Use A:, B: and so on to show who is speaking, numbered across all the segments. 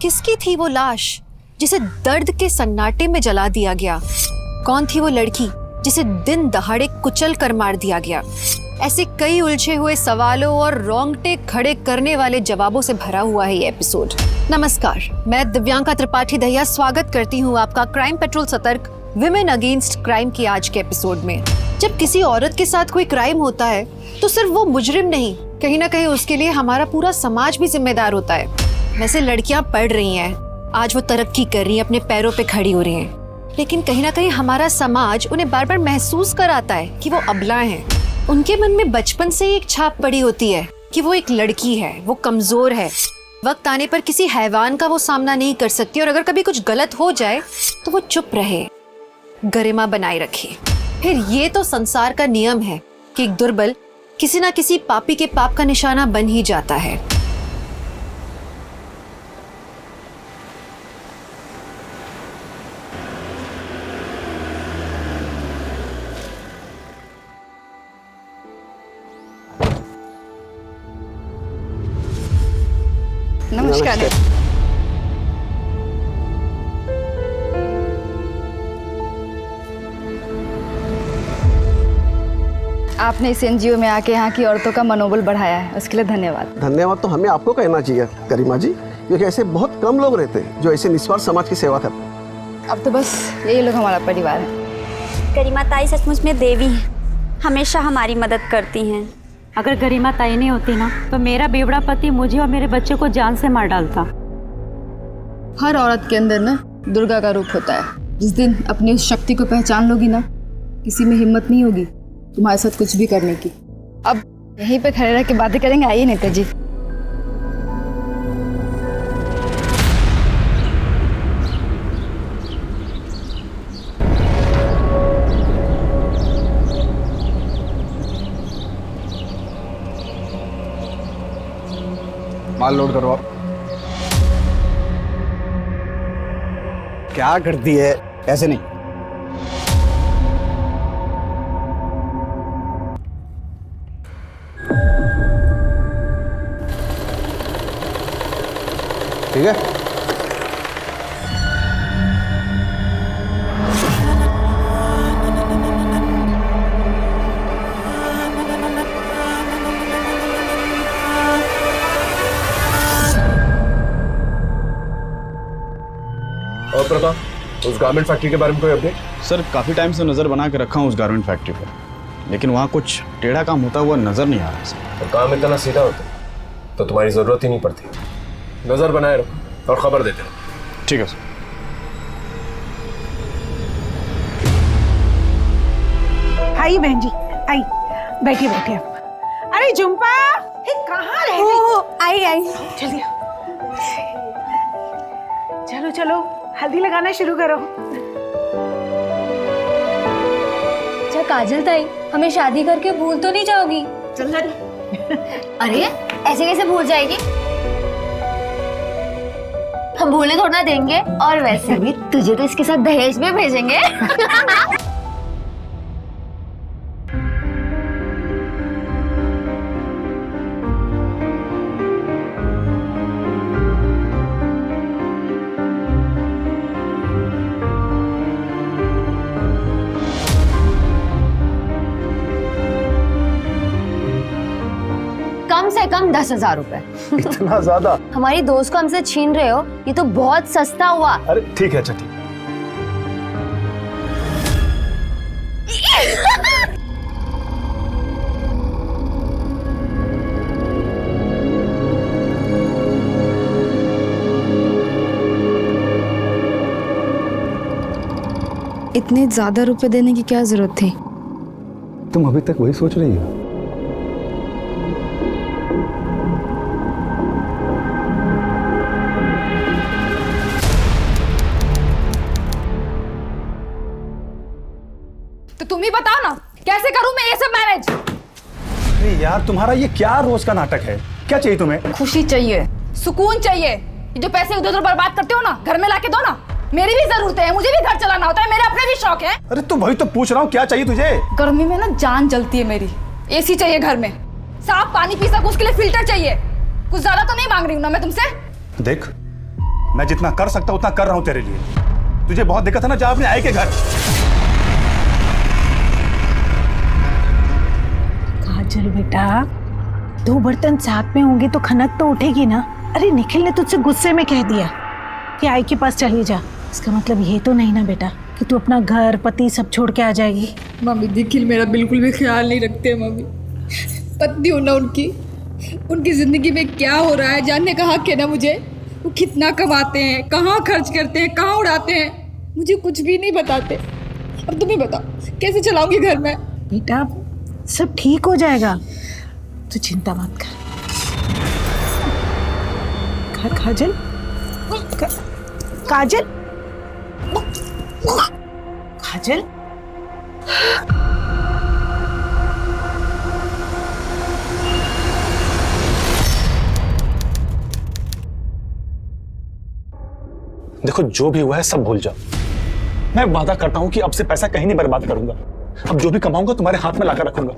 A: किसकी थी वो लाश जिसे दर्द के सन्नाटे में जला दिया गया? कौन थी वो लड़की जिसे दिन दहाड़े कुचल कर मार दिया गया? ऐसे कई उलझे हुए सवालों और रोंगटे खड़े करने वाले जवाबों से भरा हुआ है ये एपिसोड। नमस्कार, मैं दिव्यांका त्रिपाठी दहिया स्वागत करती हूँ आपका क्राइम पेट्रोल सतर्क विमेन अगेंस्ट क्राइम की आज के एपिसोड में। जब किसी औरत के साथ कोई क्राइम होता है तो सिर्फ वो मुजरिम नहीं, कहीं ना कहीं उसके लिए हमारा पूरा समाज भी जिम्मेदार होता है। वैसे लड़कियां पढ़ रही हैं, आज वो तरक्की कर रही हैं, अपने पैरों पे खड़ी हो रही हैं, लेकिन कहीं ना कहीं हमारा समाज उन्हें बार बार महसूस कराता है कि वो अबला हैं। उनके मन में बचपन से ही एक छाप पड़ी होती है कि वो एक लड़की है, वो कमजोर है, वक्त आने पर किसी हैवान का वो सामना नहीं कर सकती, और अगर कभी कुछ गलत हो जाए तो वो चुप रहे, गरिमा बनाए रखे। फिर ये तो संसार का नियम है कि एक दुर्बल किसी ना किसी पापी के पाप का निशाना बन ही जाता है।
B: नमस्कार। आपने इस एनजीओ में आके यहाँ की औरतों का मनोबल बढ़ाया है, उसके लिए धन्यवाद।
C: धन्यवाद तो हमें आपको कहना चाहिए गरिमा जी, क्योंकि ऐसे बहुत कम लोग रहते हैं जो ऐसे निस्वार्थ समाज की सेवा करते हैं।
B: अब तो बस यही लोग हमारा परिवार है।
D: गरिमा ताई सचमुच में देवी हैं, हमेशा हमारी मदद करती हैं।
E: अगर गरिमा ताई नहीं होती ना तो मेरा बेवड़ा पति मुझे और मेरे बच्चे को जान से मार डालता।
B: हर औरत के अंदर ना दुर्गा का रूप होता है। जिस दिन अपनी उस शक्ति को पहचान लोगी ना, किसी में हिम्मत नहीं होगी तुम्हारे साथ कुछ भी करने की। अब यहीं पे खड़े रह के बातें करेंगे, आइए नेता जी।
F: माल लोड करो। क्या करती है? ऐसे नहीं। ठीक है।
G: और प्रताप, उस गारमेंट फैक्ट्री के बारे में कोई अपडेट?
F: सर, काफ़ी टाइम से नज़र बना के रखा हूँ उस गारमेंट फैक्ट्री पर, लेकिन वहाँ कुछ टेढ़ा काम होता हुआ नज़र नहीं आ रहा सर।
G: और काम इतना सीधा होता तो तुम्हारी ज़रूरत ही नहीं पड़ती। नज़र बनाए रखो और ख़बर देते रहो।
F: ठीक है सर।
H: आई बहन जी, आई बैठिए बैठिए। अरे झुम्पा, कहाँ रह गई?
D: आई
H: चलिए, चलो चलो हल्दी लगाना शुरू करो।
I: अच्छा काजल ताई, हमें शादी करके भूल तो नहीं जाओगी?
H: चल जा।
I: अरे ऐसे कैसे भूल जाएगी? हम भूलने थोड़ा ना देंगे, और वैसे भी तुझे तो इसके साथ दहेज में भेजेंगे। कम से कम 10,000 रुपए।
G: इतना ज़्यादा?
I: हमारी दोस्त को हमसे छीन रहे हो, ये तो बहुत सस्ता हुआ।
G: अरे ठीक है, अच्छा ठीक।
B: इतने ज्यादा रुपए देने की क्या जरूरत थी?
G: तुम अभी तक वही सोच रही हो?
B: तो तुम ही बताओ ना, कैसे करूं मैं ये सब मैनेज?
F: अरे यार, तुम्हारा ये क्या रोज का नाटक है? क्या चाहिए तुम्हें?
B: खुशी चाहिए, सुकून चाहिए। ये जो पैसे उधर उधर बर्बाद करते हो ना, घर में लाके दो ना। मेरी भी जरूरत है, मुझे भी घर चलाना होता है, मेरे अपने भी शौक है।
F: अरे तो वही तो पूछ रहा हूँ, क्या चाहिए तुझे?
B: गर्मी में ना जान जलती है मेरी। एसी चाहिए घर में, साफ पानी पी सकूं उसके लिए फिल्टर चाहिए। कुछ ज्यादा तो नहीं मांग रही हूँ ना मैं तुमसे।
F: देख,
J: मैं जितना कर सकता उतना कर रहा हूं तेरे लिए। तुझे बहुत दिक्कत है ना, जा अपने आई के घर।
H: काजल बेटा, 2 बर्तन साथ में होंगे तो खनक तो उठेगी ना। अरे निखिल ने तुझसे गुस्से में कह दिया कि आई के पास चली जा, इसका मतलब ये तो नहीं ना बेटा कि तू अपना घर पति सब छोड़ के आ जाएगी।
B: मम्मी निखिल मेरा बिल्कुल भी ख्याल नहीं रखते मम्मी। पत्नी हूँ ना उनकी जिंदगी में क्या हो रहा है जानने का हक है ना मुझे। वो कितना कमाते हैं, कहाँ खर्च करते हैं, कहाँ उड़ाते हैं, मुझे कुछ भी नहीं बताते। अब तुम ही बताओ कैसे चलाऊंगी घर में।
H: बेटा सब ठीक हो जाएगा, तू चिंता मत कर। काजल काजल काजल
J: देखो जो भी हुआ है सब भूल जाओ। मैं वादा करता हूं कि अब से पैसा कहीं नहीं बर्बाद करूंगा। अब जो भी कमाऊंगा तुम्हारे हाथ में लाकर रखूंगा।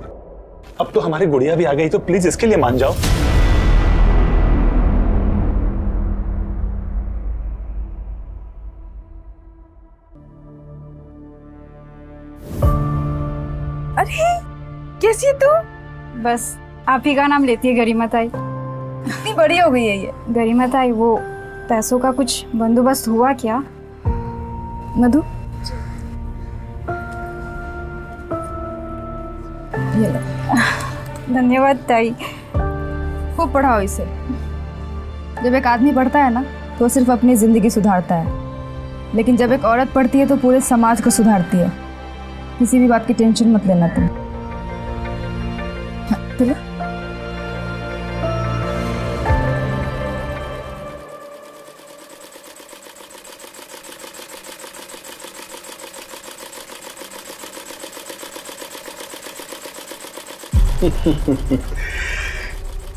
J: अब तो हमारी गुड़िया भी आ गई, तो प्लीज इसके लिए मान जाओ।
H: अरे कैसी है तू?
K: बस आप ही का नाम लेती है गरिमा ताई।
B: इतनी बड़ी हो गई है ये।
K: गरिमा ताई, वो पैसों का कुछ बंदोबस्त हुआ क्या?
B: मधु
K: धन्यवाद ताई।
B: खूब पढ़ाओ इसे। जब एक आदमी पढ़ता है ना तो सिर्फ अपनी जिंदगी सुधारता है, लेकिन जब एक औरत पढ़ती है तो पूरे समाज को सुधारती है। किसी भी बात की टेंशन मत लेना तुम। चलो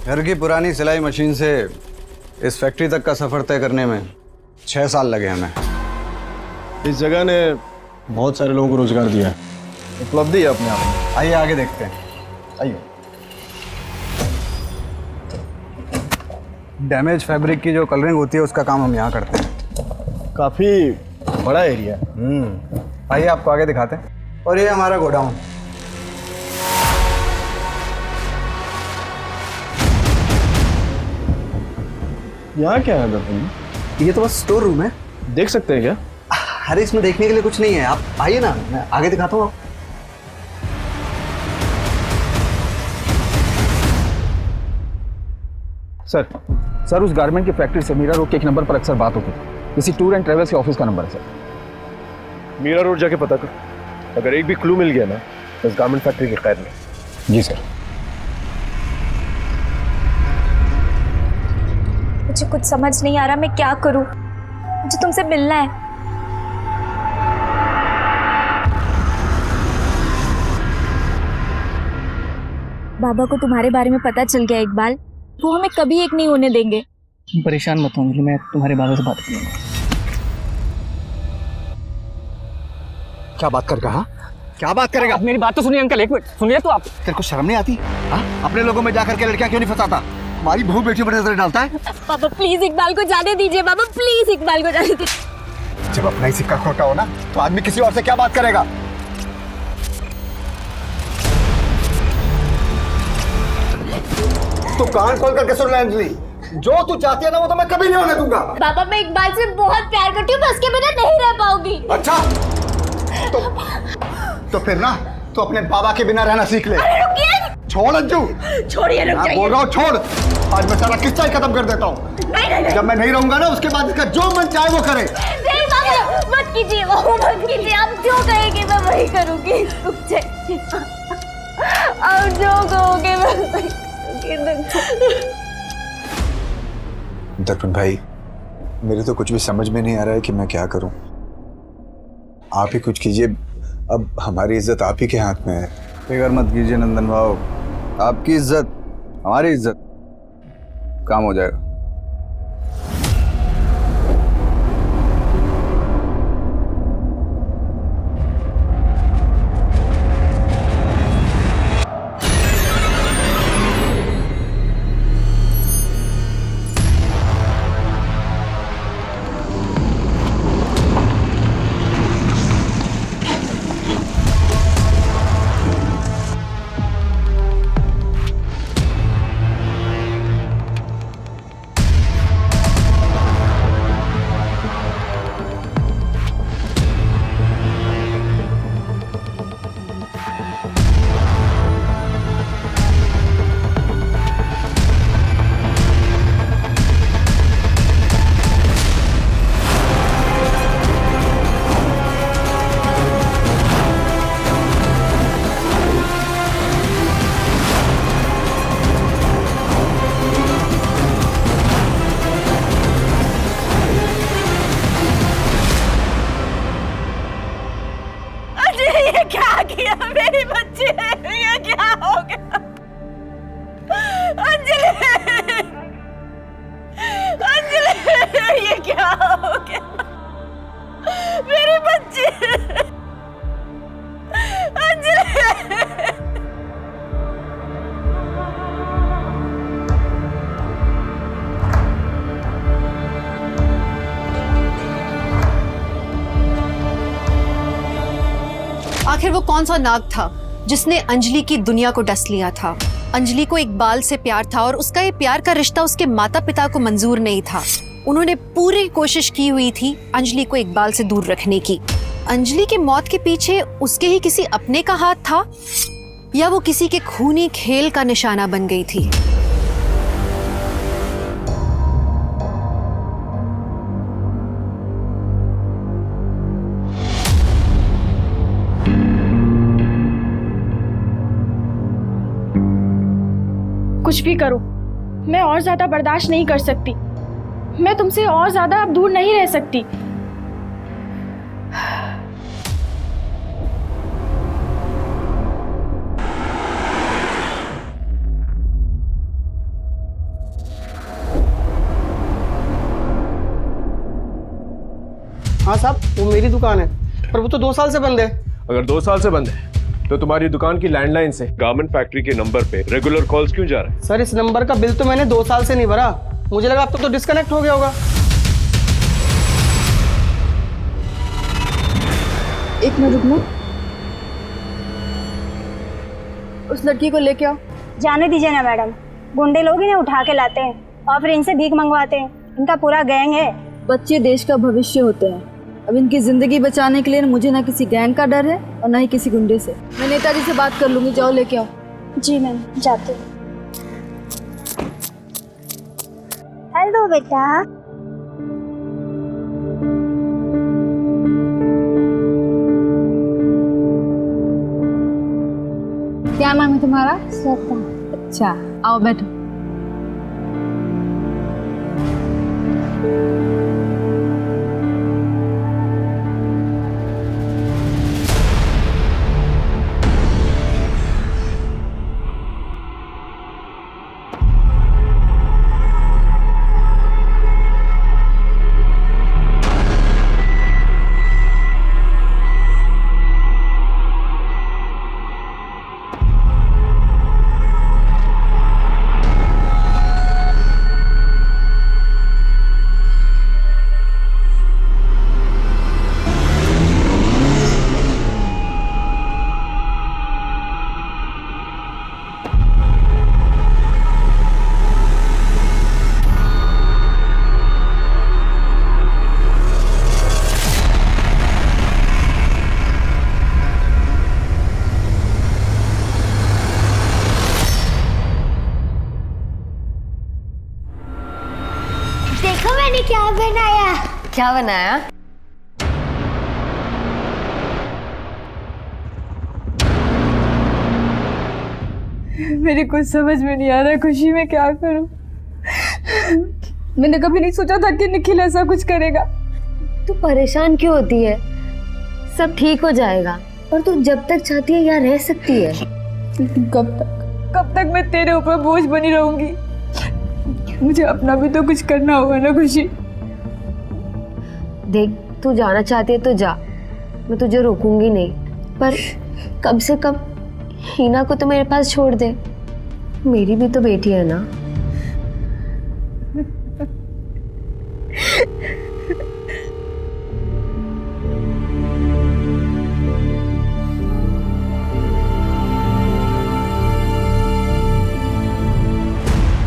F: घर की पुरानी सिलाई मशीन से इस फैक्ट्री तक का सफर तय करने में 6 साल लगे हमें। इस जगह ने बहुत सारे लोगों को रोजगार दिया है। उपलब्धि है अपने आप में। आइए आगे देखते हैं, आइए। डैमेज फैब्रिक की जो कलरिंग होती है उसका काम हम यहाँ करते हैं। काफ़ी बड़ा एरिया है। आइए आपको आगे दिखाते हैं। और ये हमारा गोडाउन। यहाँ क्या है दरअसल?
C: ये तो बस स्टोर रूम है।
F: देख सकते हैं क्या?
C: अरे इसमें देखने के लिए कुछ नहीं है, आप आइए ना, मैं आगे दिखाता हूँ।
L: सर उस गारमेंट की फैक्ट्री से मीरा रोड के 1 नंबर पर अक्सर बात होती है। किसी टूर एंड ट्रेवल्स के ऑफिस का नंबर है सर।
G: मीरा रोड जाके पता कर, अगर एक भी क्लू मिल गया ना तो इस गारमेंट फैक्ट्री के खैर नहीं।
L: जी सर।
D: मुझे कुछ समझ नहीं आ रहा, मैं क्या करूं? मुझे तुमसे मिलना है। बाबा को तुम्हारे बारे में पता चल गया इकबाल, वो हमें कभी एक नहीं होने देंगे।
L: तुम परेशान मत हो अंजलि, मैं तुम्हारे बाबा से बात करूंगा।
C: क्या बात कर कहा? क्या बात करेगा?
L: मेरी बात तो सुनिए अंकल, एक मिनट सुनिए तो आप।
C: तेरे को शर्म नहीं आती? हाँ, अपने लोगों में जाकर के लड़कियां क्यों नहीं फंसाता? हमारी बहू बेटियों पर नजर डालता है।
D: पापा प्लीज इकबाल को जाने दीजिए, बाबा प्लीज इकबाल को जाने दीजिए।
C: जब अपना ही सिक्का खोटा हो ना तो आदमी किसी और से क्या बात करेगा? तो कान खोल करके सुन ले अंजलि, जो तू चाहती है ना वो तो मैं कभी नहीं होने दूंगा।
I: पापा मैं इकबाल से बहुत प्यार करती हूँ, मैं उसके बिना नहीं रह पाऊंगी।
C: अच्छा तो फिर ना तो अपने बाबा के बिना रहना सीख ले। छोड़ अंजू,
I: छोड़िए, रुक जाइए।
C: बोल रहा हूँ छोड़। आज मैं सारा किस्सा ही खत्म कर देता हूँ। जब मैं नहीं रहूंगा ना उसके बाद इसका जो मन चाहे वो करे।
I: नहीं पापा मत कीजिए, वो मत कीजिए। आप जो कहेंगे मैं वही करूंगी। रुक जाइए, आप जो कहोगे मैं वही करूंगी।
M: दर्पण भाई, मेरे तो कुछ भी समझ में नहीं आ रहा है कि मैं क्या करूं। आप ही कुछ कीजिए, अब हमारी इज्जत आप ही के हाथ में है।
F: फिक्र मत कीजिए नंदन भाव, आपकी इज्जत हमारी इज्जत, काम हो जाएगा।
A: आखिर वो कौन सा नाग था जिसने अंजलि की दुनिया को डस लिया था? अंजलि को इकबाल से प्यार था और उसका ये प्यार का रिश्ता उसके माता पिता को मंजूर नहीं था। उन्होंने पूरी कोशिश की हुई थी अंजलि को इकबाल से दूर रखने की। अंजलि की मौत के पीछे उसके ही किसी अपने का हाथ था या वो किसी के खूनी खेल का निशाना बन गई थी?
K: कुछ भी करो, मैं और ज्यादा बर्दाश्त नहीं कर सकती। मैं तुमसे और ज्यादा अब दूर नहीं रह सकती।
N: हाँ साहब, वो मेरी दुकान है, पर वो तो 2 साल से बंद है।
G: अगर 2 साल से बंद है तो तुम्हारी दुकान की लैंडलाइन से गारमेंट फैक्ट्री के नंबर पे रेगुलर कॉल्स क्यों जा रहे हैं?
N: सर, इस नंबर का बिल तो मैंने 2 साल से नहीं भरा। मुझे लगा अब तक तो डिस्कनेक्ट हो गया होगा।
B: एक मिनट रुकना, उस लड़की को लेके आओ।
I: जाने दीजिए ना मैडम, गुंडे लोग इन्हें उठा के लाते हैं और फिर इनसे भीख मंगवाते हैं। इनका पूरा गैंग है।
B: बच्चे देश का भविष्य होते हैं। अब इनकी जिंदगी बचाने के लिए मुझे ना किसी गैंग का डर है और ना ही किसी गुंडे से। मैं नेताजी से बात कर लूंगी, जाओ लेके आओ।
I: जी मैम, जाती हूँ। हेलो बेटा।
B: क्या नाम है तुम्हारा?
I: श्रद्धा।
B: अच्छा, आओ बैठो।
I: देखो मैंने क्या बनाया।
O: क्या बनाया?
K: मेरी कुछ समझ में नहीं आ रहा खुशी, मैं क्या करूं। मैंने कभी नहीं सोचा था कि निखिल ऐसा कुछ करेगा।
O: तू परेशान क्यों होती है? सब ठीक हो जाएगा और तू जब तक चाहती है यहाँ रह सकती है।
K: कब तक मैं तेरे ऊपर बोझ बनी रहूंगी? मुझे अपना भी तो कुछ करना होगा ना खुशी।
O: देख, तू जाना चाहती है तो जा, मैं तुझे रोकूंगी नहीं, पर कम से कम हीना को तो मेरे पास छोड़ दे। मेरी भी तो बेटी है ना।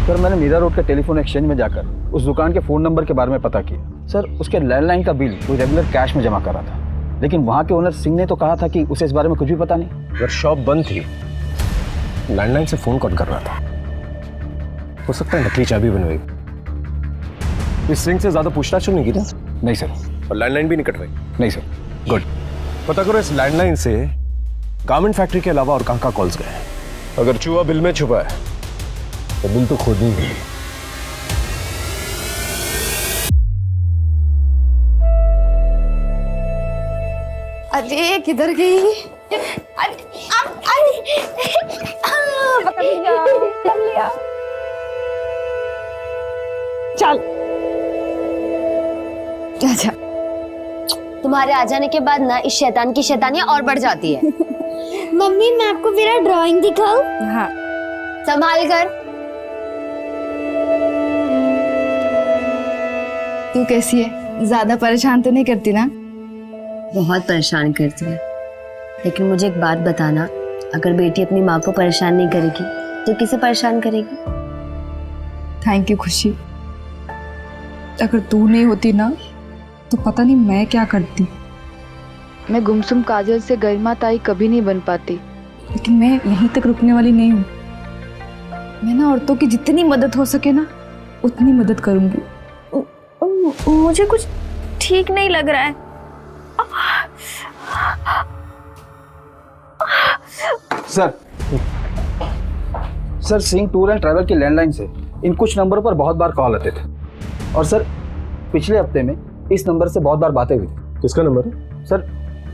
L: सर, मैंने मीरा रोड के टेलीफोन एक्सचेंज में जाकर उस दुकान के फ़ोन नंबर के बारे में पता किया। सर, उसके लैंडलाइन का बिल वो रेगुलर कैश में जमा कर रहा था, लेकिन वहाँ के ओनर सिंह ने तो कहा था कि उसे इस बारे में कुछ भी पता नहीं।
G: अगर शॉप बंद थी, लैंडलाइन से फ़ोन कॉल कर रहा था, हो सकता है नकली चाबी बनवाई। इस सिंह से ज़्यादा पूछताछ नहीं की ना?
L: नहीं सर।
G: और लैंडलाइन भी नहीं कटवाई?
L: नहीं सर।
G: गुड। पता करो इस लैंडलाइन से गारमेंट फैक्ट्री के अलावा और कहाँ कॉल्स गए। अगर चूहा बिल में छुपा है तो बिल तो खुद ही है।
B: अरे किधर गई?
K: चल
B: अच्छा।
O: तुम्हारे आ जाने के बाद ना इस शैतान की शैतानियां और बढ़ जाती है।
I: मम्मी, मैं आपको मेरा ड्राइंग दिखाऊं?
B: हाँ।
O: संभाल कर।
B: तू कैसी है? ज्यादा परेशान तो नहीं करती ना?
O: बहुत परेशान करती है। लेकिन मुझे एक बात बताना, अगर बेटी अपनी माँ को परेशान नहीं करेगी तो किसे परेशान करेगी?
B: थैंक यू खुशी। अगर तू नहीं होती ना तो पता नहीं मैं क्या करती।
K: मैं गुमसुम काजल से गरिमा ताई कभी नहीं बन पाती,
B: लेकिन मैं यहीं तक रुकने वाली नहीं हूँ। मैं ना औरतों की जितनी मदद हो सके ना उतनी मदद करूंगी।
O: मुझे कुछ ठीक नहीं लग रहा है।
L: Sir Singh tour and travel की लैंडलाइन से इन कुछ नंबरों पर बहुत बार कॉल आते थे, और सर पिछले हफ्ते में इस नंबर से बहुत बार बातें हुई थी।
G: किसका नंबर है?
L: सर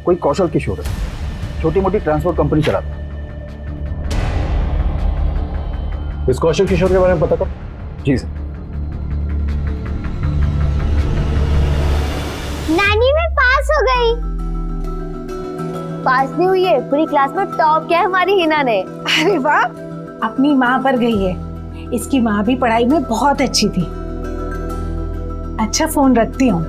L: कोई कौशल किशोर है, छोटी मोटी ट्रांसपोर्ट कंपनी चलाता है।
G: इस कौशल किशोर के बारे में पता कर।
L: जी सर।
I: नानी मैं पास हो गई। पास नहीं हुई है, पूरी क्लास में टॉप किया है हमारी हिना ने।
H: अरे वाह, अपनी माँ पर गई है। इसकी माँ भी पढ़ाई में बहुत अच्छी थी। अच्छा फोन रखती हूँ।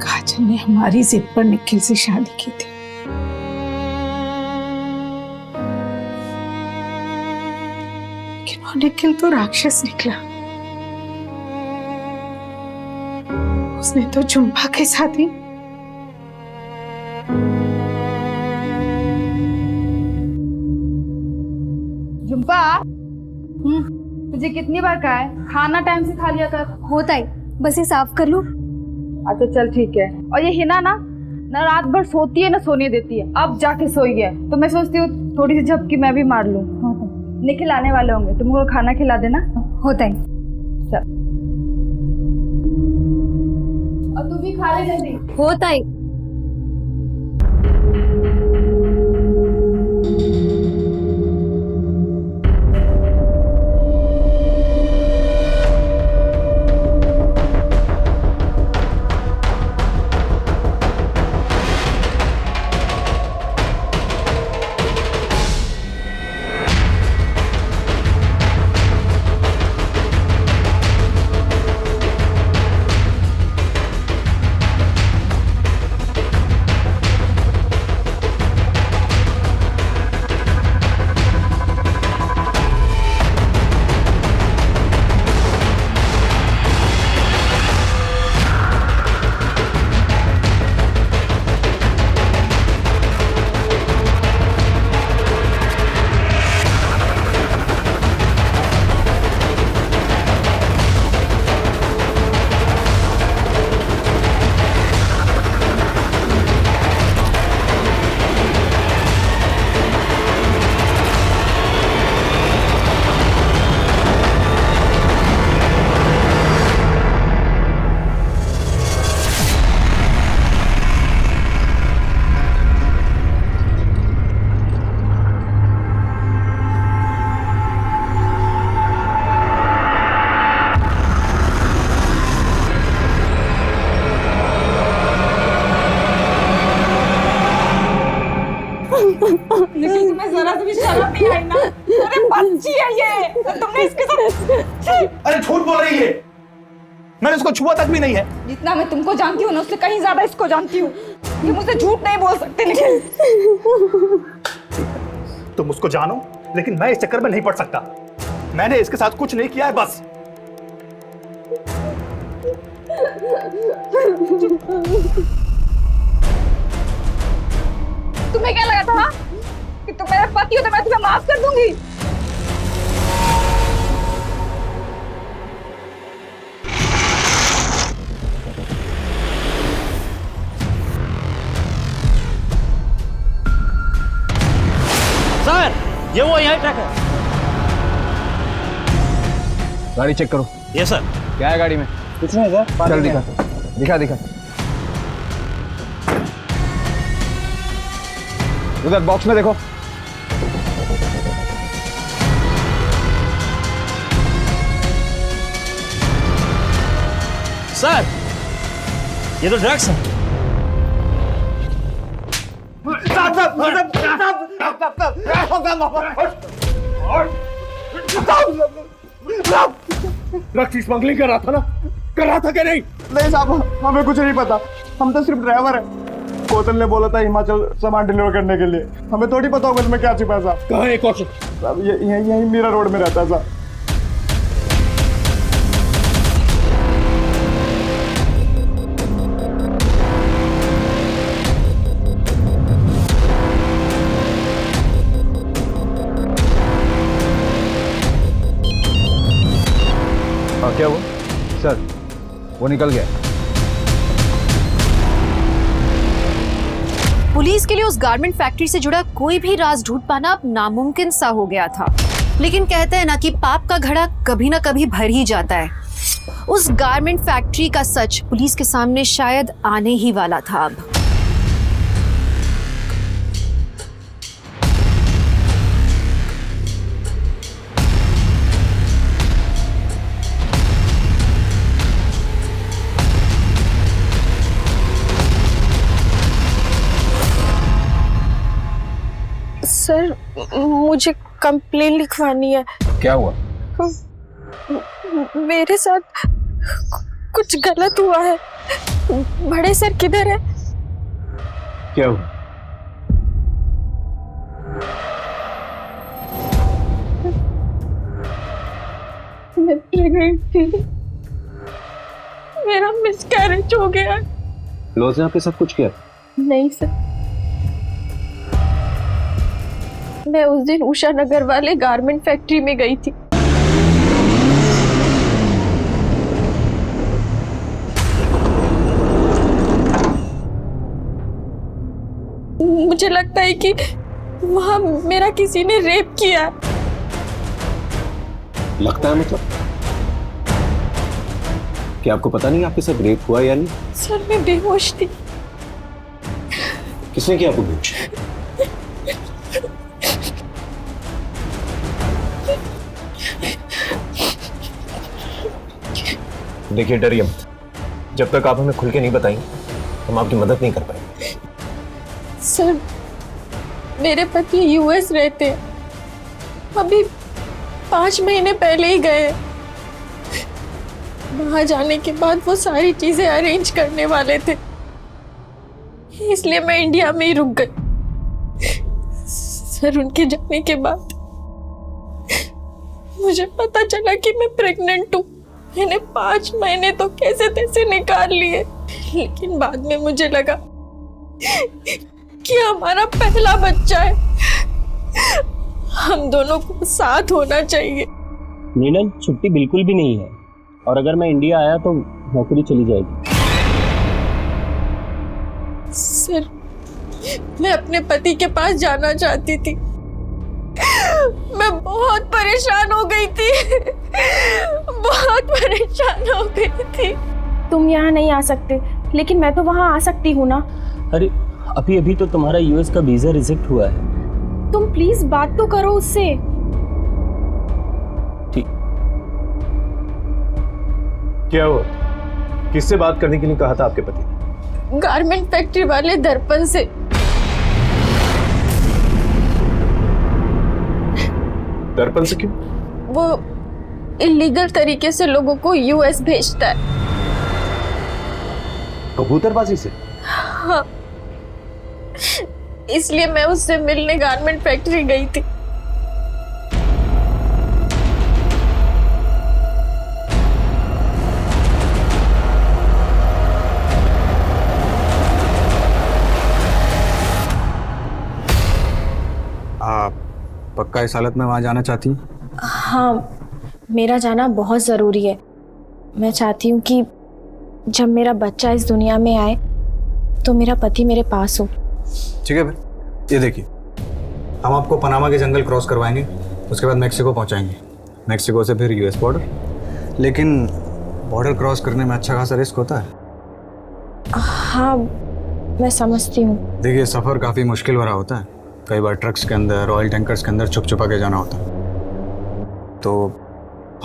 H: काजल ने हमारी जिद पर निखिल से शादी की थी। लेकिन वो निखिल तो राक्षस निकला। उसने तो झुम्पा के साथ ही
B: झुम्पा, तुझे कितनी बार कहा है खाना टाइम से खा लिया कर।
O: होता है, बस ये साफ कर लूं।
B: अच्छा चल ठीक है। और ये हिना ना रात भर सोती है ना सोने देती है, अब जाके सोई है तो मैं सोचती हूँ थोड़ी सी झपकी मैं भी मार लूँ। निखिल आने वाले होंगे, तुमको खाना खिला देना।
O: होता है।
B: चल और तू भी खा ले जल्दी।
O: होता है।
K: लेकिन तुम्हें जरा सी भी शर्म नहीं आई ना? अरे बच्ची है ये, तुमने इसके साथ।
J: अरे झूठ बोल रही है, मैंने उसको छुआ तक भी नहीं है।
K: जितना मैं तुमको जानती हूँ ना उससे कहीं ज्यादा इसको जानती हूँ। ये मुझसे झूठ नहीं बोल सकते निखिल।
J: तुम उसको जानो, लेकिन मैं इस चक्कर में नहीं पड़ सकता। मैंने इसके साथ कुछ नहीं किया है, बस।
K: तुम्हें क्या लगा था कि तुम मेरा पति हो तो मैं तुम्हें माफ कर दूंगी?
P: सर, ये वो यही ट्रक है।
L: गाड़ी चेक करो।
P: ये सर।
L: क्या है गाड़ी में?
P: कुछ नहीं सर।
L: चल दिखा दिखा दिखा। उधर बॉक्स में देखो।
P: सर, ये तो ड्रग्स है।
G: ड्रग्स की स्मगलिंग कर रहा था ना? कर रहा था कि नहीं?
Q: नहीं साहब, हमें कुछ नहीं पता, हम तो सिर्फ ड्राइवर है। कौशल ने बोला था हिमाचल सामान डिलीवर करने के लिए, हमें थोड़ी पता होगा इसमें क्या छिपा है साहब।
G: कहाँ है कौशल?
Q: साहब यही मीरा रोड में रहता है साहब।
L: हाँ क्या हुआ सर? वो निकल गया।
A: पुलिस के लिए उस गारमेंट फैक्ट्री से जुड़ा कोई भी राज ढूंढ पाना अब नामुमकिन सा हो गया था। लेकिन कहते हैं ना कि पाप का घड़ा कभी ना कभी भर ही जाता है। उस गारमेंट फैक्ट्री का सच पुलिस के सामने शायद आने ही वाला था अब।
K: सर मुझे कंप्लेन लिखवानी है।
L: क्या हुआ?
K: मेरे साथ कुछ गलत हुआ है। बड़े सर किधर है?
L: क्या हुआ?
K: मैं प्रेग्नेंट थी, मेरा मिसकैरेज हो गया।
L: लॉज ने आपके साथ कुछ किया?
K: नहीं सर, मैं उस दिन उषा नगर वाले गारमेंट फैक्ट्री में गई थी। मुझे लगता है कि वहां मेरा किसी ने रेप किया।
G: लगता है मतलब? क्या आपको पता नहीं आपके साथ रेप हुआ या नहीं?
K: सर मैं बेहोश थी।
G: किसने किया आपको बेहोश? देखिए डरिए मत, जब तक आप हमें खुल के नहीं बताएंगे हम आपकी मदद नहीं कर पाएंगे।
K: सर मेरे पति यूएस रहते हैं, अभी 5 महीने पहले ही गए। वहां जाने के बाद वो सारी चीजें अरेंज करने वाले थे, इसलिए मैं इंडिया में ही रुक गई। सर उनके जाने के बाद मुझे पता चला कि मैं प्रेग्नेंट हूँ। मैंने 5 महीने तो कैसे तैसे निकाल लिए, लेकिन बाद में मुझे लगा कि हमारा पहला बच्चा है, हम दोनों को साथ होना चाहिए।
P: नीलम छुट्टी बिल्कुल भी नहीं है, और अगर मैं इंडिया आया तो नौकरी चली जाएगी।
K: सर मैं अपने पति के पास जाना चाहती थी, मैं बहुत परेशान हो गई थी, बहुत परेशान हो गई थी।
R: तुम यहाँ नहीं आ सकते, लेकिन मैं तो वहाँ आ सकती हूँ ना।
P: अरे अभी अभी तो तुम्हारा यूएस का वीजा रिजेक्ट हुआ है।
R: तुम प्लीज बात तो करो उससे।
P: ठीक।
G: क्या हुआ? किससे बात करने के लिए कहा था आपके पति?
K: गारमेंट फैक्ट्री वाले दर्पण से।
G: दर्पण से क्यों?
K: वो इलीगल तरीके से लोगों को यूएस भेजता है।
G: कबूतरबाजी से?
K: हाँ, इसलिए मैं उससे मिलने गारमेंट फैक्ट्री गई थी।
F: आप पक्का इस हालत में वहां जाना चाहती हैं?
R: हाँ, मेरा जाना बहुत ज़रूरी है। मैं चाहती हूँ कि जब मेरा बच्चा इस दुनिया में आए तो मेरा पति मेरे पास हो।
F: ठीक है फिर, ये देखिए, हम आपको पनामा के जंगल क्रॉस करवाएंगे, उसके बाद मेक्सिको पहुंचाएंगे, मेक्सिको से फिर यूएस बॉर्डर। लेकिन बॉर्डर क्रॉस करने में अच्छा खासा रिस्क होता है।
R: हाँ, मैं समझती हूँ।
F: देखिए, सफ़र काफ़ी मुश्किल भरा होता है। कई बार ट्रक्स के अंदर, ऑयल टैंकर्स के अंदर छुप छुपा के जाना होता है। तो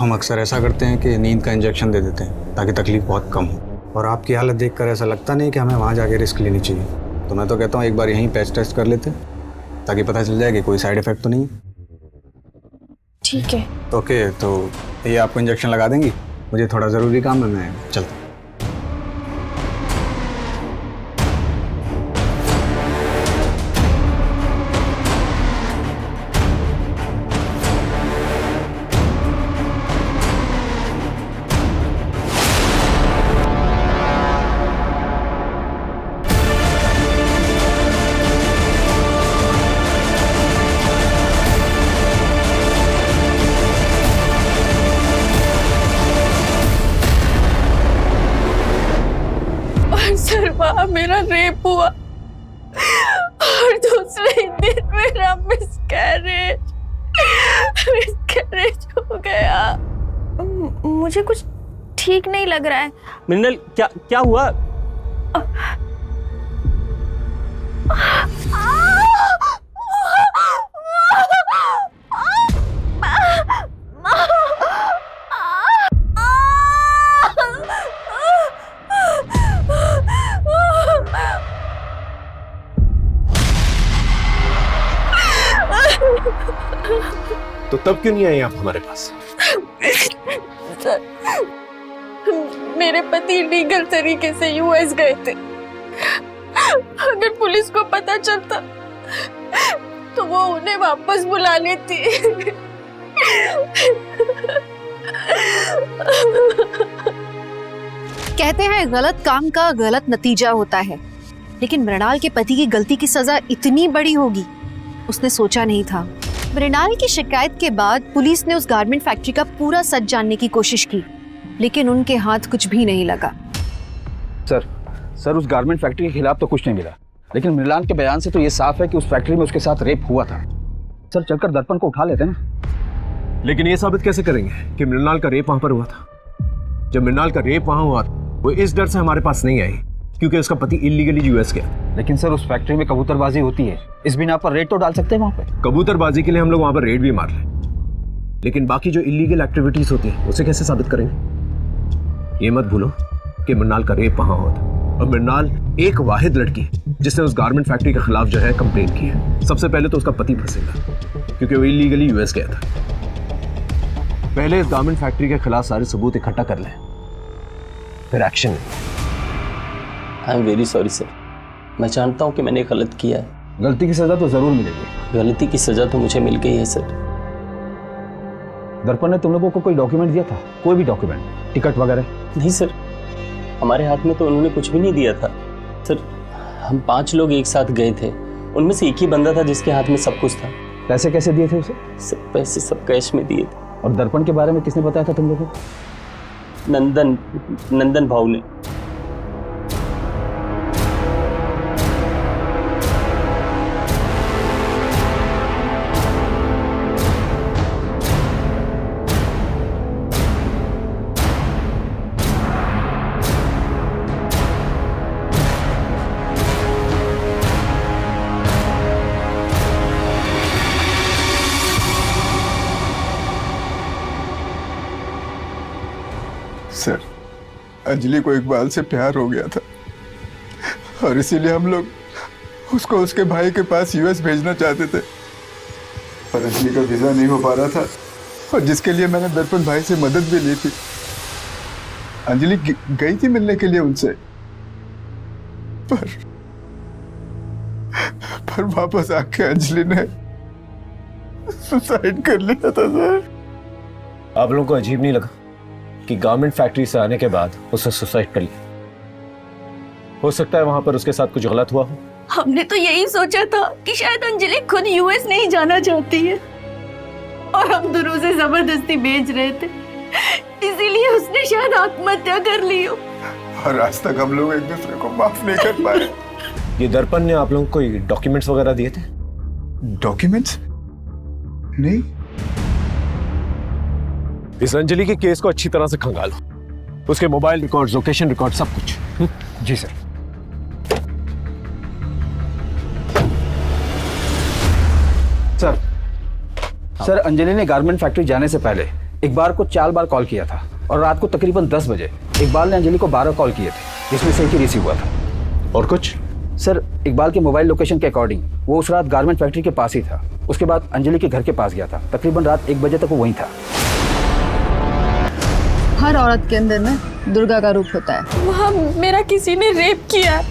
F: हम अक्सर ऐसा करते हैं कि नींद का इंजेक्शन दे देते हैं ताकि तकलीफ बहुत कम हो। और आपकी हालत देखकर ऐसा लगता नहीं कि हमें वहाँ जाके रिस्क लेनी चाहिए। तो मैं तो कहता हूँ एक बार यहीं पैच टेस्ट कर लेते ताकि पता चल जाए कि कोई साइड इफेक्ट तो नहीं।
R: ठीक है।
F: ओके, तो ये आपको इंजेक्शन लगा देंगी? मुझे थोड़ा ज़रूरी काम है, मैं चलता हूँ।
K: सर वहाँ मेरा रेप हुआ और दूसरे दिन मेरा मिसकैरेज हो गया।
R: मुझे कुछ ठीक नहीं लग रहा है।
P: मृणाल, क्या क्या हुआ?
G: तो तब क्यों नहीं आई आप हमारे पास?
K: सर, मेरे पति लीगल तरीके से यूएस गए थे। अगर पुलिस को पता चलता तो वो उन्हें वापस बुला लेती।
A: कहते हैं गलत काम का गलत नतीजा होता है, लेकिन मृणाल के पति की गलती की सजा इतनी बड़ी होगी उसने सोचा नहीं था। मृणाल की शिकायत के बाद पुलिस ने उस गारमेंट फैक्ट्री का पूरा सच जानने की कोशिश की, लेकिन उनके हाथ कुछ भी नहीं लगा।
L: सर उस गारमेंट फैक्ट्री के खिलाफ तो कुछ नहीं मिला, लेकिन मृणाल के बयान से तो ये साफ है कि उस फैक्ट्री में उसके साथ रेप हुआ था। सर चलकर दर्पण को उठा लेते ना।
G: लेकिन ये साबित कैसे करेंगे कि मृणाल का रेप वहां पर हुआ था? जब मृणाल का रेप वहां हुआ वो इस डर से हमारे पास नहीं आई क्योंकि उसका पति इलीगली यूएस गया।
L: लेकिन सर उस फैक्ट्री में कबूतरबाजी होती है, इस बिना पर रेड तो डाल सकते हैं वहां पे।
G: कबूतरबाजी के लिए हम लोग वहां पर रेड भी मार लें, लेकिन बाकी जो इलीगल एक्टिविटीज होती है उसे कैसे साबित करेंगे? ये मत भूलो कि मृणाल का रेप वहां हुआ था और मृणाल एक वाहिद लड़की जिसने उस गारमेंट फैक्ट्री के खिलाफ जो है कंप्लेंट की है। सबसे पहले तो उसका पति फंसेगा क्योंकि वो इलीगली यूएस गया था। पहले इस गारमेंट फैक्ट्री के खिलाफ सारे सबूत इकट्ठा कर लें, फिर action.
P: I am very sorry sir, मैं जानता हूँ कि मैंने गलत किया है।
L: गलती की सजा तो जरूर मिलेगी।
P: गलती की सजा तो मुझे मिल गई है सर।
L: दर्पण ने तुम लोगों को कोई डॉक्यूमेंट दिया था? कोई भी डॉक्यूमेंट, टिकट वगैरह?
P: नहीं सर, हमारे हाथ में तो उन्होंने कुछ भी नहीं दिया था सर। हम 5 लोग एक साथ गए थे, उनमें से एक ही बंदा था जिसके हाथ में सब कुछ था।
L: पैसे कैसे दिए थे उसे?
P: सब पैसे सब कैश में दिए थे।
L: और दर्पण के बारे में किसने बताया था तुम लोगों को?
P: नंदन भाऊ ने।
M: सर, अंजलि को इकबाल से प्यार हो गया था और इसीलिए हम लोग उसको उसके भाई के पास यूएस भेजना चाहते थे, पर अंजलि का वीजा नहीं हो पा रहा था और जिसके लिए मैंने दर्पण भाई से मदद भी ली थी। अंजलि गई थी मिलने के लिए उनसे, पर वापस आके अंजलि ने सुसाइड कर लिया था सर।
G: आप लोगों को अजीब नहीं लगा कि गारमेंट फैक्ट्री से आने के बाद उसने सुसाइड कर लिया? हो सकता है वहां पर उसके साथ कुछ गलत हुआ हो।
K: हमने तो यही सोचा था कि शायद अंजलि खुद यूएस नहीं जाना चाहती है और हम दोनों उसे जबरदस्ती भेज रहे थे, इसीलिए उसने शायद आत्महत्या कर ली हो।
M: और आज तक हम लोग एक दूसरे को माफ नहीं कर पाए।
G: ये दर्पण ने आप लोगों को कोई डॉक्यूमेंट्स वगैरह दिए थे?
M: डॉक्यूमेंट्स? नहीं।
G: इस अंजलि के केस को अच्छी तरह से खंगालो, उसके मोबाइल रिकॉर्ड, लोकेशन रिकॉर्ड, सब कुछ।
L: जी सर। सर अंजलि ने गारमेंट फैक्ट्री जाने से पहले इकबाल को 4 बार कॉल किया था और रात को तकरीबन 10 बजे इकबाल ने अंजलि को 12 कॉल किए थे, जिसमें से एक ही रिसीव हुआ था।
G: और कुछ?
L: सर इकबाल के मोबाइल लोकेशन के अकॉर्डिंग वो उस रात गारमेंट फैक्ट्री के पास ही था। उसके बाद अंजलि के घर के पास गया था। तकरीबन रात 1 बजे तक वो वहीं था।
B: हर औरत के अंदर ना दुर्गा का रूप होता है।
K: वहाँ मेरा किसी ने रेप किया।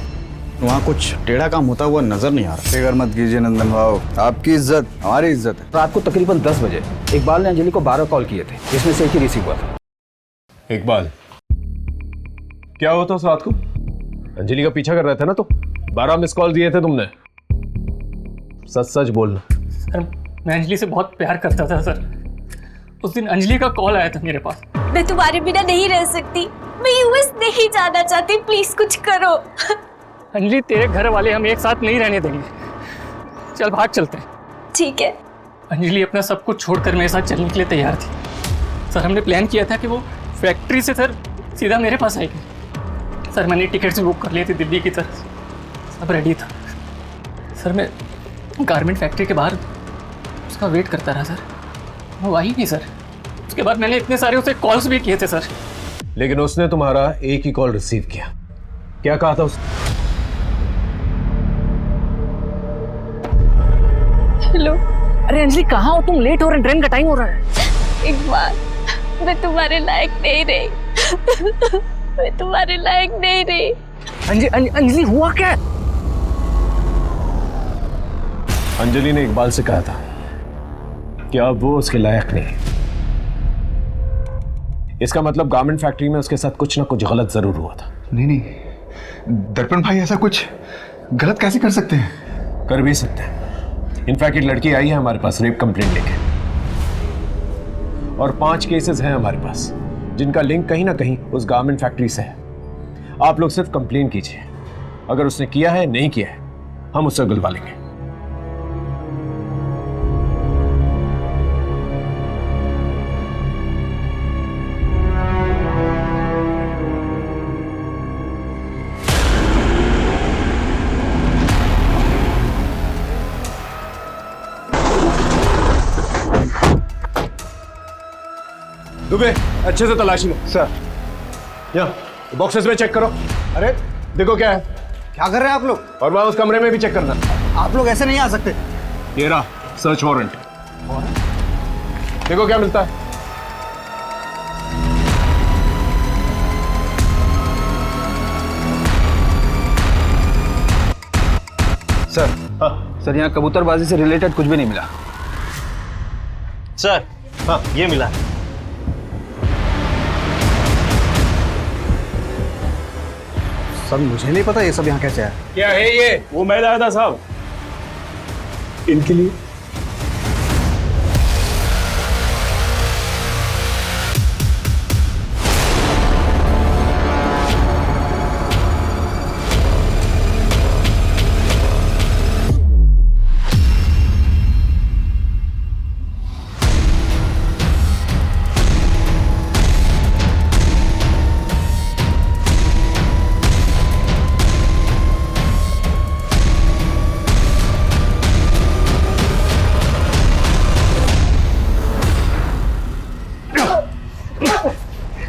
F: वहाँ कुछ टेढ़ा काम होता हुआ नजर नहीं आ रहा। फिक्र मत कीजिए नंदन भाव, आपकी इज्जत हमारी इज्जत है।
L: रात को तकरीबन 10 बजे इकबाल ने अंजलि को 12 कॉल किए थे, जिसमें से एक ही रिसीव हुआ था।
G: इकबाल, क्या हुआ था उस रात को? अंजलि का पीछा कर रहे थे ना तो 12 मिस कॉल दिए थे तुमने। सच सच बोलना।
S: सर मैं अंजलि से बहुत प्यार करता था सर। उस दिन अंजलि का कॉल आया था मेरे पास।
I: मैं तुम्हारे बिना नहीं रह सकती, मैं यूएस नहीं जाना चाहती, प्लीज कुछ करो।
S: अंजलि तेरे घर वाले हम एक साथ नहीं रहने देंगे, चल भाग चलते हैं।
I: ठीक है।
S: अंजलि अपना सब कुछ छोड़कर मेरे साथ चलने के लिए तैयार थी। सर हमने प्लान किया था कि वो फैक्ट्री से सर सीधा मेरे पास आएगी। सर मैंने टिकट्स बुक कर लिए थे दिल्ली की तरफ, सब रेडी था। सर मैं गारमेंट फैक्ट्री के बाहर उसका वेट करता रहा सर, वो आई नहीं सर। उसके बाद मैंने इतने सारे उसे कॉल्स भी किए थे सर।
G: लेकिन उसने तुम्हारा एक ही कॉल रिसीव किया। क्या कहा था उसने?
K: हेलो।
S: अरे अंजलि कहाँ हो तुम? लेट हो रहे, ट्रेन का टाइम हो रहा है।
I: इकबाल मैं तुम्हारे लायक नहीं रही। मैं तुम्हारे लायक नहीं रही।
S: अंजलि हुआ क्या?
G: अंजलि ने इकबाल से कहा था कि अब वो उसके लायक नहीं। इसका मतलब गारमेंट फैक्ट्री में उसके साथ कुछ ना कुछ गलत जरूर हुआ था।
M: नहीं, दर्पण भाई ऐसा कुछ गलत कैसे कर सकते हैं?
G: कर भी सकते हैं। इनफैक्ट एक लड़की आई है हमारे पास रेप कंप्लेंट लेके, और 5 केसेस हैं हमारे पास जिनका लिंक कहीं ना कहीं उस गारमेंट फैक्ट्री से है। आप लोग सिर्फ कंप्लेन कीजिए, अगर उसने किया है नहीं किया है हम उससे गुलवा लेंगे। दुबे अच्छे से तलाशी लो। सर यहाँ बॉक्सेस में चेक करो। अरे देखो क्या है।
F: क्या कर रहे हैं आप लोग?
G: और वहां उस कमरे में भी चेक करना।
F: आप लोग ऐसे नहीं आ सकते।
G: ये रहा सर्च वारंट। देखो क्या मिलता है।
L: सर सर यहाँ कबूतरबाजी से रिलेटेड कुछ भी नहीं मिला।
J: सर हाँ ये मिला।
F: सर मुझे नहीं पता ये सब यहाँ कैसे आया।
G: क्या है ये?
J: वो मैं लाया था साहब इनके लिए।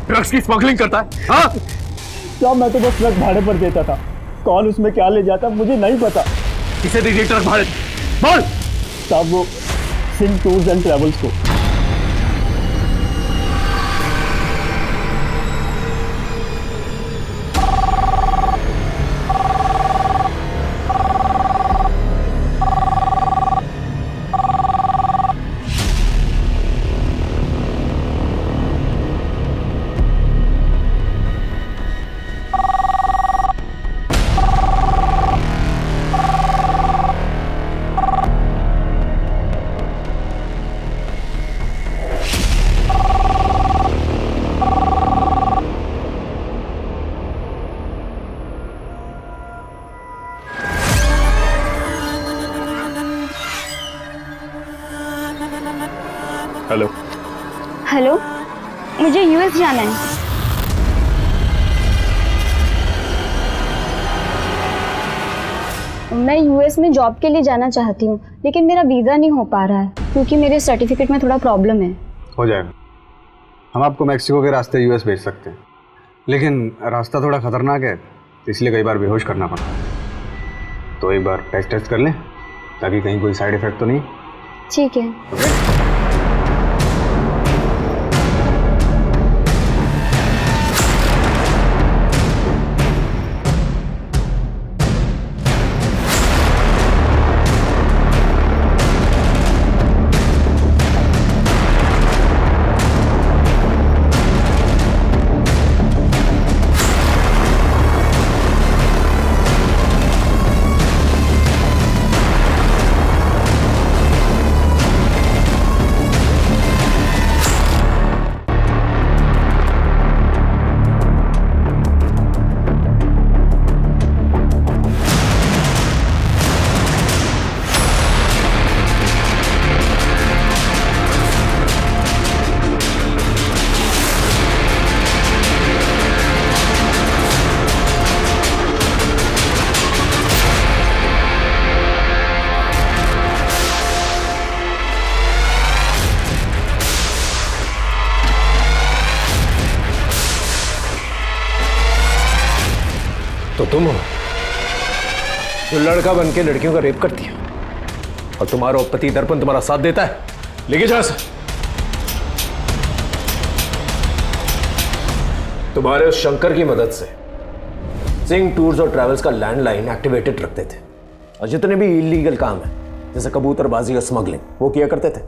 G: ड्रग्स की स्मगलिंग करता है? हाँ
Q: क्या मैं तो बस ट्रक भाड़े पर देता था, कौन उसमें क्या ले जाता मुझे नहीं पता।
G: किसे दीजिए ट्रक भाड़े? बोल।
Q: साहब वो सिंह टूर्स एंड ट्रेवल्स को।
J: हेलो।
I: हेलो, मुझे यूएस जाना है। मैं यूएस में जॉब के लिए जाना चाहती हूँ, लेकिन मेरा वीज़ा नहीं हो पा रहा है क्योंकि मेरे सर्टिफिकेट में थोड़ा प्रॉब्लम है।
F: हो जाएगा, हम आपको मैक्सिको के रास्ते यूएस भेज सकते हैं, लेकिन रास्ता थोड़ा खतरनाक है इसलिए कई बार बेहोश करना पड़ता है। तो एक बार टेस्ट कर लें ताकि कहीं कोई साइड इफेक्ट तो नहीं।
O: ठीक है।
G: तो तुम हो जो लड़का बन के लड़कियों का रेप करती है और तुम्हारा पति दर्पण तुम्हारा साथ देता है। लेके जा सर। तुम्हारे उस शंकर की मदद से सिंह टूर्स और ट्रैवल्स का लैंडलाइन एक्टिवेटेड रखते थे और जितने भी इलीगल काम है जैसे कबूतरबाजी और स्मगलिंग वो किया करते थे।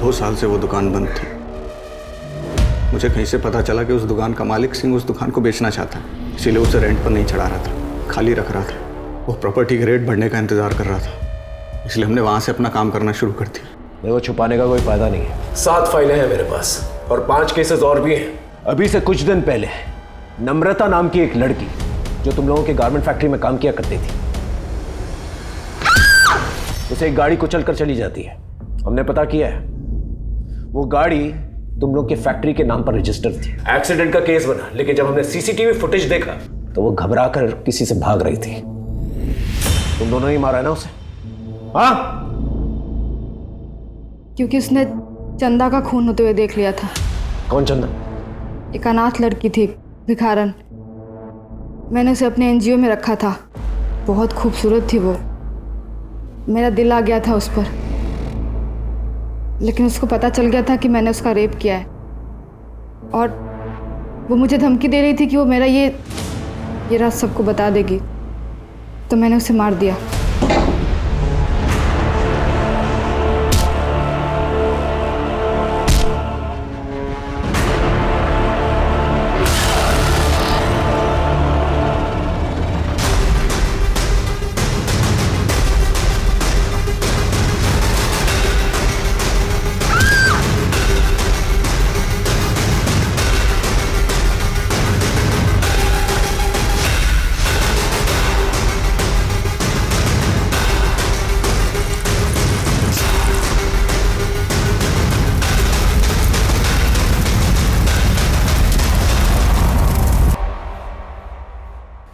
F: 2 साल से वो दुकान बंद थी। मुझे कहीं से पता चला कि उस दुकान का मालिक सिंह उस दुकान को बेचना चाहता है, इसीलिए उसे रेंट पर नहीं चढ़ा रहा था, खाली रख रहा था। वो प्रॉपर्टी के रेट बढ़ने का इंतजार कर रहा था, इसलिए हमने वहां से अपना काम करना शुरू कर दिया।
G: देखो छुपाने का कोई फायदा नहीं है। 7 फाइलें हैं मेरे पास और 5 केसेस और भी हैं। अभी से कुछ दिन पहले नम्रता नाम की एक लड़की जो तुम लोगों के गारमेंट फैक्ट्री में काम किया करती थी, उसे एक गाड़ी कुचल कर चली जाती है। हमने पता किया है वो गाड़ी तुम लोग के फैक्ट्री के नाम पर रजिस्टर थी। एक्सीडेंट का केस बना, लेकिन जब हमने सीसीटीवी फुटेज देखा तो वो घबरा कर किसी से भाग रही थी। तुम दोनों ही मारा है ना उसे? हाँ,
B: क्योंकि उसने चंदा का खून होते हुए देख लिया था।
G: कौन चंदा?
B: एक अनाथ लड़की थी, भिखारन। मैंने उसे अपने एनजीओ में रखा था। बहुत खूबसूरत थी वो। मेरा दिल आ गया था उस पर, लेकिन उसको पता चल गया था कि मैंने उसका रेप किया है और वो मुझे धमकी दे रही थी कि वो मेरा ये राज सबको बता देगी, तो मैंने उसे मार दिया।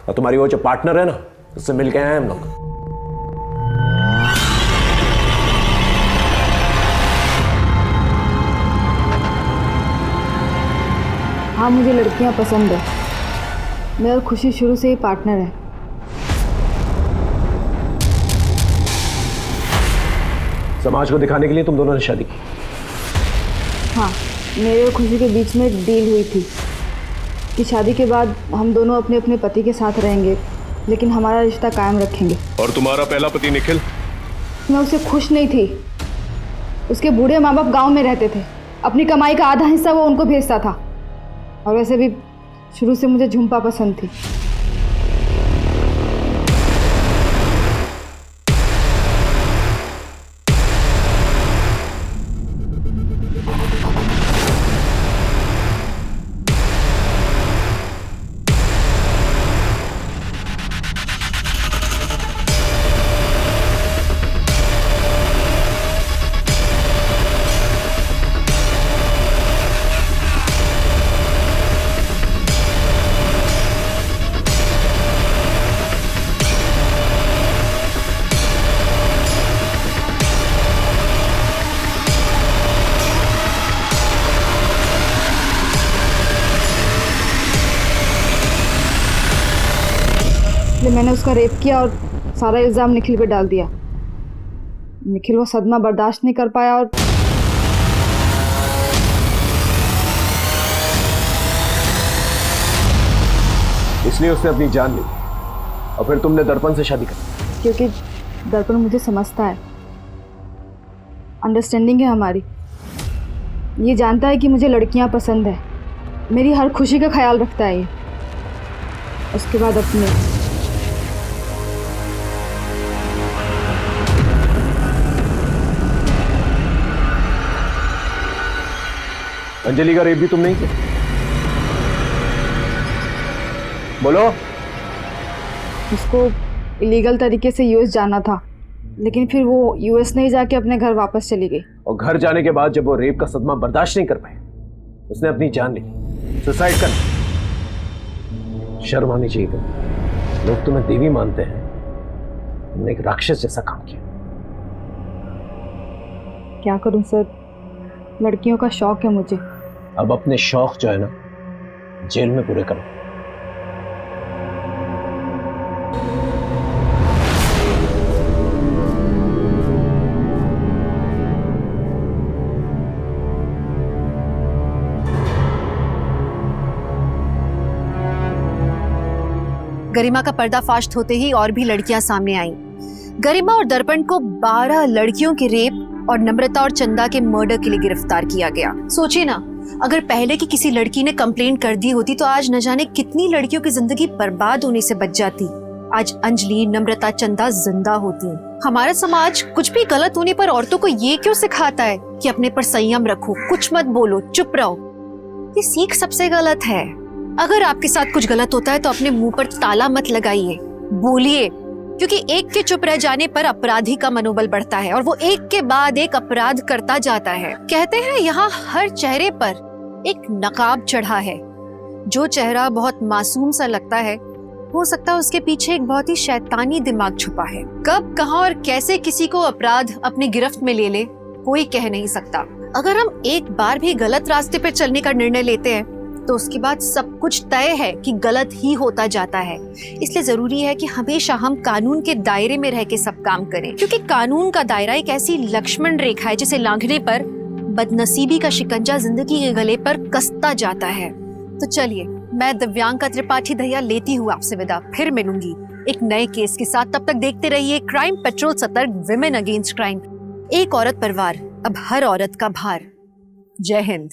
G: और तुम्हारी वो जो पार्टनर है ना, उससे मिल के आए हम लोग।
B: हाँ, मुझे लड़कियां पसंद है। मैं और खुशी शुरू से ही पार्टनर है।
G: समाज को दिखाने के लिए तुम दोनों ने शादी की?
B: हाँ, मेरे और खुशी के बीच में डील हुई थी कि शादी के बाद हम दोनों अपने अपने पति के साथ रहेंगे, लेकिन हमारा रिश्ता कायम रखेंगे।
G: और तुम्हारा पहला पति निखिल?
B: मैं उससे खुश नहीं थी। उसके बूढ़े माँ बाप गाँव में रहते थे, अपनी कमाई का आधा हिस्सा वो उनको भेजता था। और वैसे भी शुरू से मुझे झुम्पा पसंद थी। मैंने उसका रेप किया और सारा इल्ज़ाम निखिल पे डाल दिया। निखिल वो सदमा बर्दाश्त नहीं कर पाया और
G: इसलिए उसने अपनी जान ली और फिर तुमने दर्पण से शादी कर।
B: क्योंकि दर्पण मुझे समझता है, अंडरस्टैंडिंग है हमारी। ये जानता है कि मुझे लड़कियां पसंद है, मेरी हर खुशी का ख्याल रखता है ये। उसके बाद अपने
G: अंजलि का रेप भी तुम नहीं किया? बोलो।
B: उसको इलीगल तरीके से यूएस जाना था, लेकिन फिर वो यूएस नहीं जाके अपने घर वापस चली गई।
G: और घर जाने के बाद जब वो रेप का सदमा बर्दाश्त नहीं कर पाए, उसने अपनी जान ली, सुसाइड कर। शर्म आनी चाहिए तुम्हें। लोग तुम्हें देवी मानते हैं, तुमने एक राक्षस जैसा काम किया।
B: क्या करूं सर, लड़कियों का शौक है मुझे।
G: अब अपने शौक जो है ना, जेल में पूरे करो।
A: गरिमा का पर्दाफाश होते ही और भी लड़कियां सामने आईं। गरिमा और दर्पण को 12 लड़कियों के रेप और नम्रता और चंदा के मर्डर के लिए गिरफ्तार किया गया। सोचिए ना, अगर पहले की किसी लड़की ने कंप्लेंट कर दी होती तो आज न जाने कितनी लड़कियों की जिंदगी बर्बाद होने से बच जाती। आज अंजलि, नम्रता, चंदा जिंदा होती। हमारा समाज कुछ भी गलत होने पर औरतों को ये क्यों सिखाता है कि अपने पर संयम रखो, कुछ मत बोलो, चुप रहो। ये सीख सबसे गलत है। अगर आपके साथ कुछ गलत होता है तो अपने मुंह पर ताला मत लगाइए, बोलिए, क्योंकि एक के चुप रह जाने पर अपराधी का मनोबल बढ़ता है और वो एक के बाद एक अपराध करता जाता है। कहते हैं यहाँ हर चेहरे पर एक नकाब चढ़ा है। जो चेहरा बहुत मासूम सा लगता है, हो सकता है उसके पीछे एक बहुत ही शैतानी दिमाग छुपा है। कब, कहां और कैसे किसी को अपराध अपनी गिरफ्त में ले ले, कोई कह नहीं सकता। अगर हम एक बार भी गलत रास्ते पर चलने का निर्णय लेते हैं तो उसके बाद सब कुछ तय है कि गलत ही होता जाता है। इसलिए जरूरी है कि हमेशा हम कानून के दायरे में रह के सब काम करें, क्योंकि कानून का दायरा एक ऐसी लक्ष्मण रेखा है जिसे लांघने पर बदनसीबी का शिकंजा जिंदगी के गले पर कसता जाता है। तो चलिए, मैं दिव्यांका त्रिपाठी दहिया लेती हूँ आपसे विदा। फिर मिलूंगी एक नए केस के साथ। तब तक देखते रहिए क्राइम पेट्रोल, सतर्क, विमेन अगेंस्ट क्राइम। एक औरत परिवार, अब हर औरत का भार। जय हिंद।